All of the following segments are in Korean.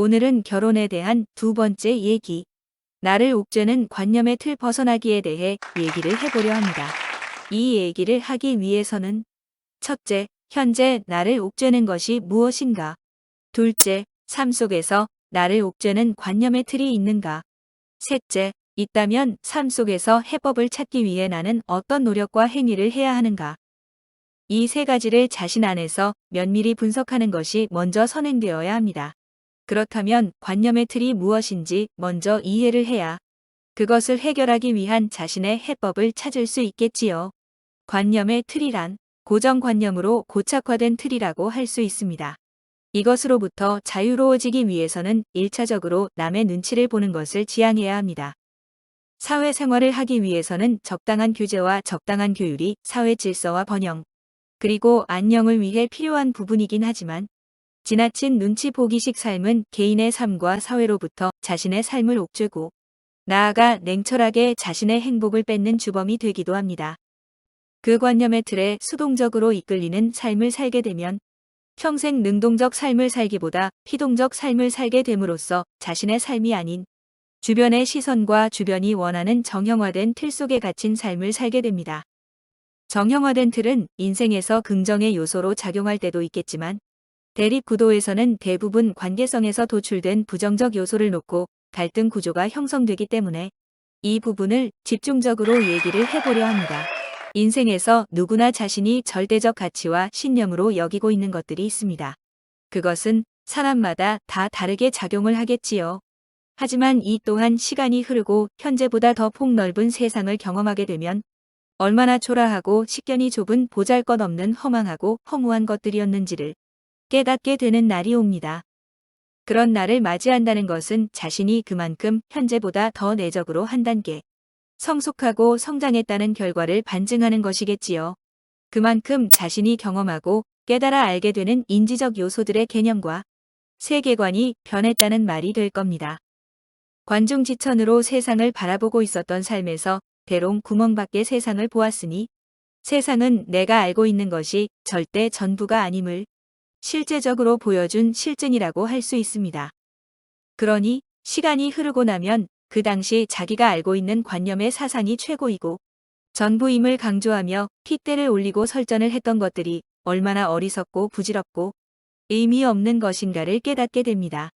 오늘은 결혼에 대한 두 번째 얘기. 나를 옥죄는 관념의 틀 벗어나기에 대해 얘기를 해보려 합니다. 이 얘기를 하기 위해서는 첫째, 현재 나를 옥죄는 것이 무엇인가? 둘째, 삶 속에서 나를 옥죄는 관념의 틀이 있는가? 셋째, 있다면 삶 속에서 해법을 찾기 위해 나는 어떤 노력과 행위를 해야 하는가? 이 세 가지를 자신 안에서 면밀히 분석하는 것이 먼저 선행되어야 합니다. 그렇다면 관념의 틀이 무엇인지 먼저 이해를 해야 그것을 해결하기 위한 자신의 해법을 찾을 수 있겠지요. 관념의 틀이란 고정관념으로 고착화된 틀이라고 할 수 있습니다. 이것으로부터 자유로워지기 위해서는 1차적으로 남의 눈치를 보는 것을 지양해야 합니다. 사회생활을 하기 위해서는 적당한 규제와 적당한 규율이 사회 질서와 번영, 그리고 안녕을 위해 필요한 부분이긴 하지만 지나친 눈치 보기식 삶은 개인의 삶과 사회로부터 자신의 삶을 옥죄고 나아가 냉철하게 자신의 행복을 뺏는 주범이 되기도 합니다. 그 관념의 틀에 수동적으로 이끌리는 삶을 살게 되면 평생 능동적 삶을 살기보다 피동적 삶을 살게 됨으로써 자신의 삶이 아닌 주변의 시선과 주변이 원하는 정형화된 틀 속에 갇힌 삶을 살게 됩니다. 정형화된 틀은 인생에서 긍정의 요소로 작용할 때도 있겠지만 대립 구도에서는 대부분 관계성에서 도출된 부정적 요소를 놓고 갈등 구조가 형성되기 때문에 이 부분을 집중적으로 얘기를 해보려 합니다. 인생에서 누구나 자신이 절대적 가치와 신념으로 여기고 있는 것들이 있습니다. 그것은 사람마다 다 다르게 작용을 하겠지요. 하지만 이 또한 시간이 흐르고 현재보다 더 폭넓은 세상을 경험하게 되면 얼마나 초라하고 식견이 좁은 보잘것없는 허망하고 허무한 것들이었는지를 깨닫게 되는 날이 옵니다. 그런 날을 맞이한다는 것은 자신이 그만큼 현재보다 더 내적으로 한 단계 성숙하고 성장했다는 결과를 반증하는 것이겠지요. 그만큼 자신이 경험하고 깨달아 알게 되는 인지적 요소들의 개념과 세계관이 변했다는 말이 될 겁니다. 관중지천으로 세상을 바라보고 있었던 삶에서 대롱 구멍밖의 세상을 보았으니 세상은 내가 알고 있는 것이 절대 전부가 아님을 실제적으로 보여준 실증이라고 할 수 있습니다. 그러니 시간이 흐르고 나면 그 당시 자기가 알고 있는 관념의 사상이 최고이고 전부임을 강조하며 핏대를 올리고 설전을 했던 것들이 얼마나 어리석고 부질없고 의미 없는 것인가를 깨닫게 됩니다.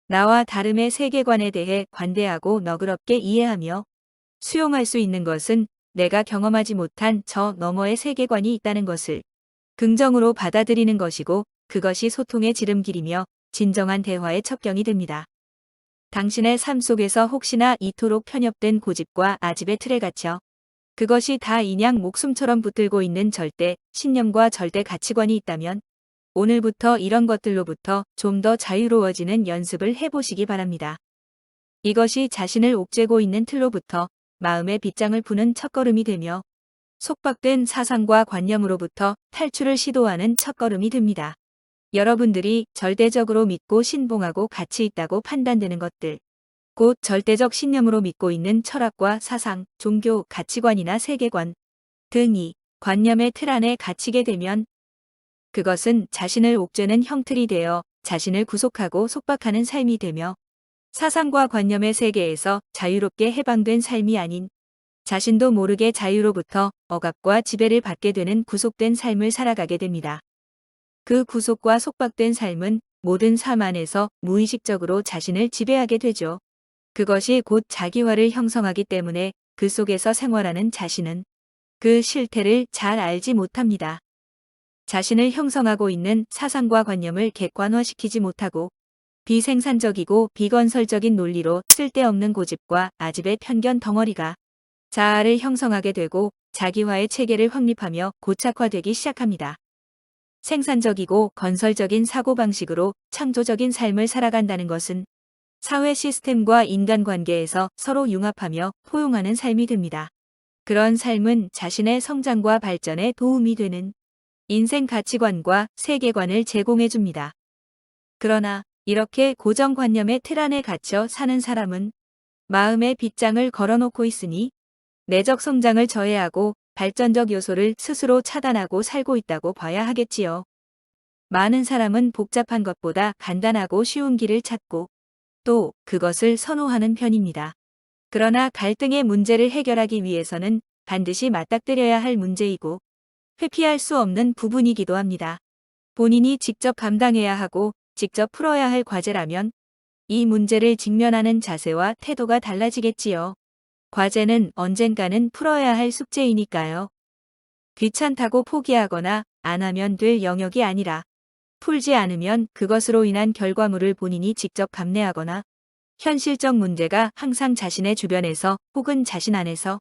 나와 다름의 세계관에 대해 관대하고 너그럽게 이해하며 수용할 수 있는 것은 내가 경험하지 못한 저 너머의 세계관이 있다는 것을 긍정으로 받아들이는 것이고 그것이 소통의 지름길이며 진정한 대화의 첩경이 됩니다. 당신의 삶 속에서 혹시나 이토록 편협된 고집과 아집의 틀에 갇혀 그것이 다 인양 목숨처럼 붙들고 있는 절대 신념과 절대 가치관이 있다면 오늘부터 이런 것들로부터 좀 더 자유로워지는 연습을 해보시기 바랍니다. 이것이 자신을 옥죄고 있는 틀로부터 마음의 빗장을 푸는 첫걸음이 되며 속박된 사상과 관념으로부터 탈출을 시도하는 첫걸음이 됩니다. 여러분들이 절대적으로 믿고 신봉하고 가치 있다고 판단되는 것들, 곧 절대적 신념으로 믿고 있는 철학과 사상, 종교, 가치관이나 세계관 등이 관념의 틀 안에 갇히게 되면 그것은 자신을 옥죄는 형틀이 되어 자신을 구속하고 속박하는 삶이 되며 사상과 관념의 세계에서 자유롭게 해방된 삶이 아닌 자신도 모르게 자유로부터 억압과 지배를 받게 되는 구속된 삶을 살아가게 됩니다. 그 구속과 속박된 삶은 모든 삶 안에서 무의식적으로 자신을 지배하게 되죠. 그것이 곧 자기화를 형성하기 때문에 그 속에서 생활하는 자신은 그 실태를 잘 알지 못합니다. 자신을 형성하고 있는 사상과 관념을 객관화시키지 못하고 비생산적이고 비건설적인 논리로 쓸데없는 고집과 아집의 편견 덩어리가 자아를 형성하게 되고 자기화의 체계를 확립하며 고착화되기 시작합니다. 생산적이고 건설적인 사고방식으로 창조적인 삶을 살아간다는 것은 사회 시스템과 인간관계에서 서로 융합하며 포용하는 삶이 됩니다. 그런 삶은 자신의 성장과 발전에 도움이 되는 인생 가치관과 세계관을 제공해 줍니다. 그러나 이렇게 고정관념의 틀 안에 갇혀 사는 사람은 마음의 빗장을 걸어놓고 있으니 내적 성장을 저해하고 발전적 요소를 스스로 차단하고 살고 있다고 봐야 하겠지요. 많은 사람은 복잡한 것보다 간단하고 쉬운 길을 찾고 또 그것을 선호하는 편입니다. 그러나 갈등의 문제를 해결하기 위해서는 반드시 맞닥뜨려야 할 문제이고 회피할 수 없는 부분이기도 합니다. 본인이 직접 감당해야 하고 직접 풀어야 할 과제라면 이 문제를 직면하는 자세와 태도가 달라지겠지요. 과제는 언젠가는 풀어야 할 숙제이니까요. 귀찮다고 포기하거나 안 하면 될 영역이 아니라 풀지 않으면 그것으로 인한 결과물을 본인이 직접 감내하거나 현실적 문제가 항상 자신의 주변에서 혹은 자신 안에서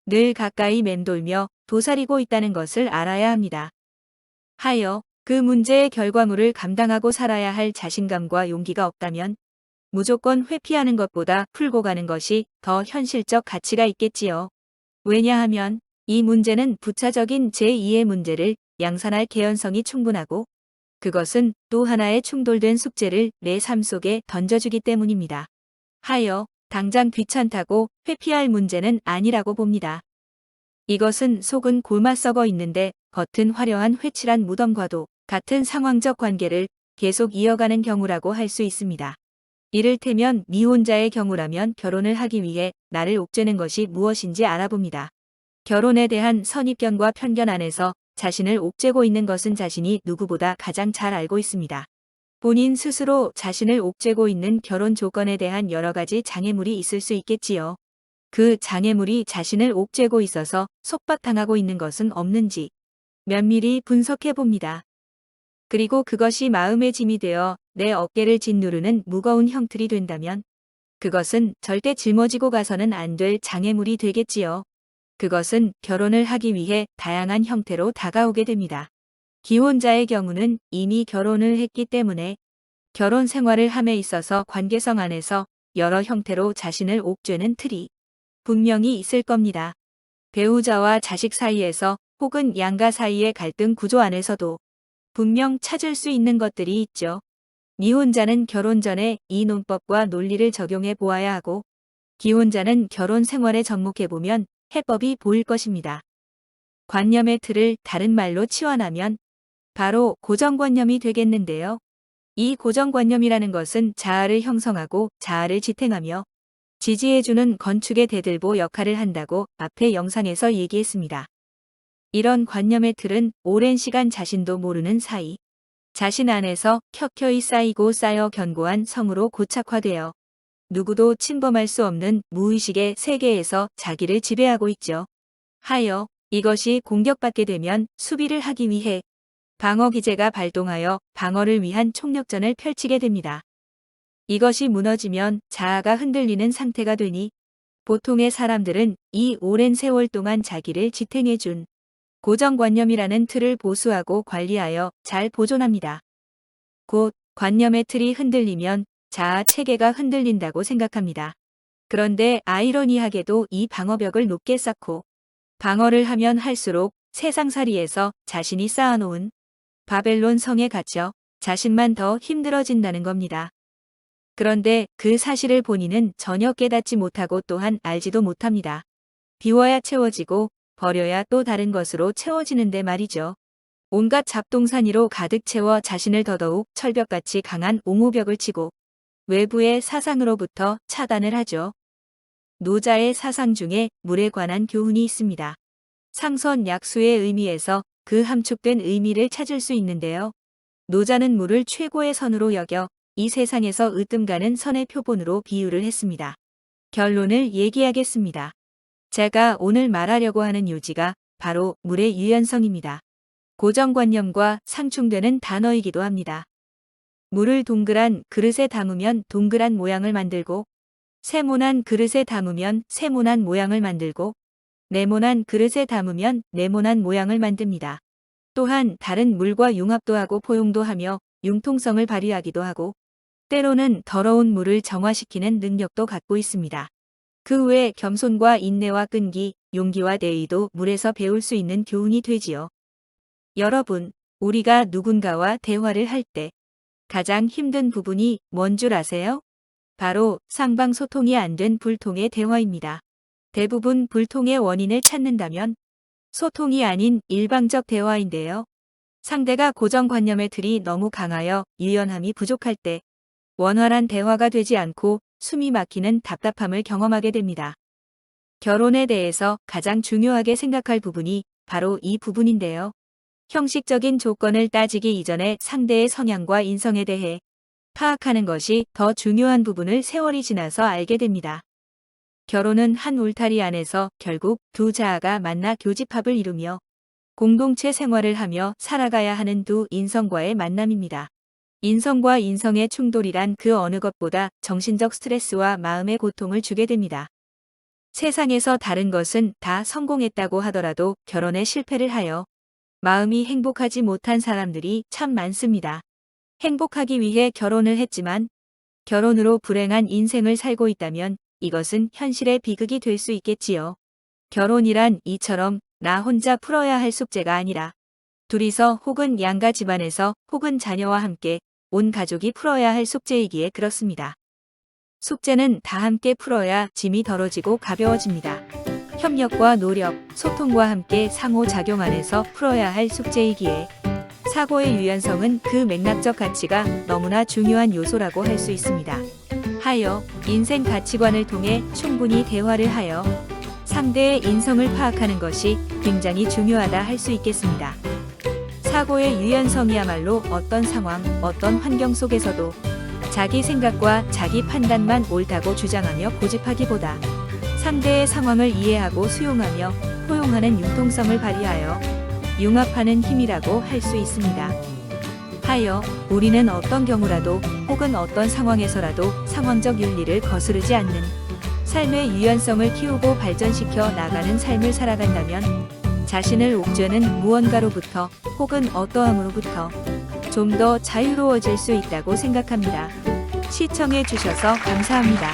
늘 가까이 맴돌며 도사리고 있다는 것을 알아야 합니다. 하여 그 문제의 결과물을 감당하고 살아야 할 자신감과 용기가 없다면 무조건 회피하는 것보다 풀고 가는 것이 더 현실적 가치가 있겠지요. 왜냐하면 이 문제는 부차적인 제2의 문제를 양산할 개연성이 충분하고 그것은 또 하나의 충돌된 숙제를 내 삶 속에 던져주기 때문입니다. 하여 당장 귀찮다고 회피할 문제는 아니라고 봅니다. 이것은 속은 골마 썩어 있는데 겉은 화려한 회칠한 무덤과도 같은 상황적 관계를 계속 이어가는 경우라고 할 수 있습니다. 이를테면 미혼자의 경우라면 결혼을 하기 위해 나를 옥죄는 것이 무엇인지 알아봅니다. 결혼에 대한 선입견과 편견 안에서 자신을 옥죄고 있는 것은 자신이 누구보다 가장 잘 알고 있습니다. 본인 스스로 자신을 옥죄고 있는 결혼 조건에 대한 여러 가지 장애물이 있을 수 있겠지요. 그 장애물이 자신을 옥죄고 있어서 속박당하고 있는 것은 없는지 면밀히 분석해 봅니다. 그리고 그것이 마음의 짐이 되어 내 어깨를 짓누르는 무거운 형틀이 된다면 그것은 절대 짊어지고 가서는 안 될 장애물이 되겠지요. 그것은 결혼을 하기 위해 다양한 형태로 다가오게 됩니다. 기혼자의 경우는 이미 결혼을 했기 때문에 결혼 생활을 함에 있어서 관계성 안에서 여러 형태로 자신을 옥죄는 틀이 분명히 있을 겁니다. 배우자와 자식 사이에서 혹은 양가 사이의 갈등 구조 안에서도 분명 찾을 수 있는 것들이 있죠. 미혼자는 결혼 전에 이 논법과 논리를 적용해 보아야 하고 기혼자는 결혼 생활에 접목해 보면 해법이 보일 것입니다. 관념의 틀을 다른 말로 치환하면 바로 고정관념이 되겠는데요. 이 고정관념이라는 것은 자아를 형성하고 자아를 지탱하며 지지해주는 건축의 대들보 역할을 한다고 앞의 영상에서 얘기했습니다. 이런 관념의 틀은 오랜 시간 자신도 모르는 사이 자신 안에서 켜켜이 쌓이고 쌓여 견고한 성으로 고착화되어 누구도 침범할 수 없는 무의식의 세계에서 자기를 지배하고 있죠. 하여 이것이 공격받게 되면 수비를 하기 위해 방어기제가 발동하여 방어를 위한 총력전을 펼치게 됩니다. 이것이 무너지면 자아가 흔들리는 상태가 되니 보통의 사람들은 이 오랜 세월 동안 자기를 지탱해준 고정관념이라는 틀을 보수하고 관리하여 잘 보존합니다. 곧 관념의 틀이 흔들리면 자아 체계가 흔들린다고 생각합니다. 그런데 아이러니하게도 이 방어벽을 높게 쌓고 방어를 하면 할수록 세상살이에서 자신이 쌓아놓은 바벨론 성에 갇혀 자신만 더 힘들어진다는 겁니다. 그런데 그 사실을 본인은 전혀 깨닫지 못하고 또한 알지도 못합니다. 비워야 채워지고 버려야 또 다른 것으로 채워지는데 말이죠. 온갖 잡동사니로 가득 채워 자신을 더더욱 철벽같이 강한 옹호벽을 치고 외부의 사상으로부터 차단을 하죠. 노자의 사상 중에 물에 관한 교훈이 있습니다. 상선 약수의 의미에서 그 함축된 의미를 찾을 수 있는데요. 노자는 물을 최고의 선으로 여겨 이 세상에서 으뜸가는 선의 표본으로 비유를 했습니다. 결론을 얘기하겠습니다. 제가 오늘 말하려고 하는 요지가 바로 물의 유연성입니다. 고정관념과 상충되는 단어이기도 합니다. 물을 동그란 그릇에 담으면 동그란 모양을 만들고 세모난 그릇에 담으면 세모난 모양을 만들고 네모난 그릇에 담으면 네모난 모양을 만듭니다. 또한 다른 물과 융합도 하고 포용도 하며 융통성을 발휘하기도 하고 때로는 더러운 물을 정화시키는 능력도 갖고 있습니다. 그 외 겸손과 인내와 끈기, 용기와 내의도 물에서 배울 수 있는 교훈이 되지요. 여러분, 우리가 누군가와 대화를 할 때 가장 힘든 부분이 뭔 줄 아세요? 바로 상방소통이 안 된 불통의 대화입니다. 대부분 불통의 원인을 찾는다면 소통이 아닌 일방적 대화인데요. 상대가 고정관념의 틀이 너무 강하여 유연함이 부족할 때 원활한 대화가 되지 않고 숨이 막히는 답답함을 경험하게 됩니다. 결혼에 대해서 가장 중요하게 생각할 부분이 바로 이 부분인데요. 형식적인 조건을 따지기 이전에 상대의 성향과 인성에 대해 파악하는 것이 더 중요한 부분을 세월이 지나서 알게 됩니다. 결혼은 한 울타리 안에서 결국 두 자아가 만나 교집합을 이루며 공동체 생활을 하며 살아가야 하는 두 인성과의 만남입니다. 인성과 인성의 충돌이란 그 어느 것보다 정신적 스트레스와 마음의 고통을 주게 됩니다. 세상에서 다른 것은 다 성공했다고 하더라도 결혼에 실패를 하여 마음이 행복하지 못한 사람들이 참 많습니다. 행복하기 위해 결혼을 했지만 결혼으로 불행한 인생을 살고 있다면 이것은 현실의 비극이 될 수 있겠지요. 결혼이란 이처럼 나 혼자 풀어야 할 숙제가 아니라 둘이서 혹은 양가 집안에서 혹은 자녀와 함께 온 가족이 풀어야 할 숙제이기에 그렇습니다. 숙제는 다 함께 풀어야 짐이 덜어지고 가벼워집니다. 협력과 노력, 소통과 함께 상호작용 안에서 풀어야 할 숙제이기에 사고의 유연성은 그 맥락적 가치가 너무나 중요한 요소라고 할 수 있습니다. 하여 인생 가치관을 통해 충분히 대화를 하여 상대의 인성을 파악하는 것이 굉장히 중요하다 할 수 있겠습니다. 사고의 유연성이야말로 어떤 상황, 어떤 환경 속에서도 자기 생각과 자기 판단만 옳다고 주장하며 고집하기보다 상대의 상황을 이해하고 수용하며 포용하는 융통성을 발휘하여 융합하는 힘이라고 할 수 있습니다. 하여 우리는 어떤 경우라도 혹은 어떤 상황에서라도 상황적 윤리를 거스르지 않는 삶의 유연성을 키우고 발전시켜 나가는 삶을 살아간다면 자신을 옥죄는 무언가로부터 혹은 어떠함으로부터 좀 더 자유로워질 수 있다고 생각합니다. 시청해 주셔서 감사합니다.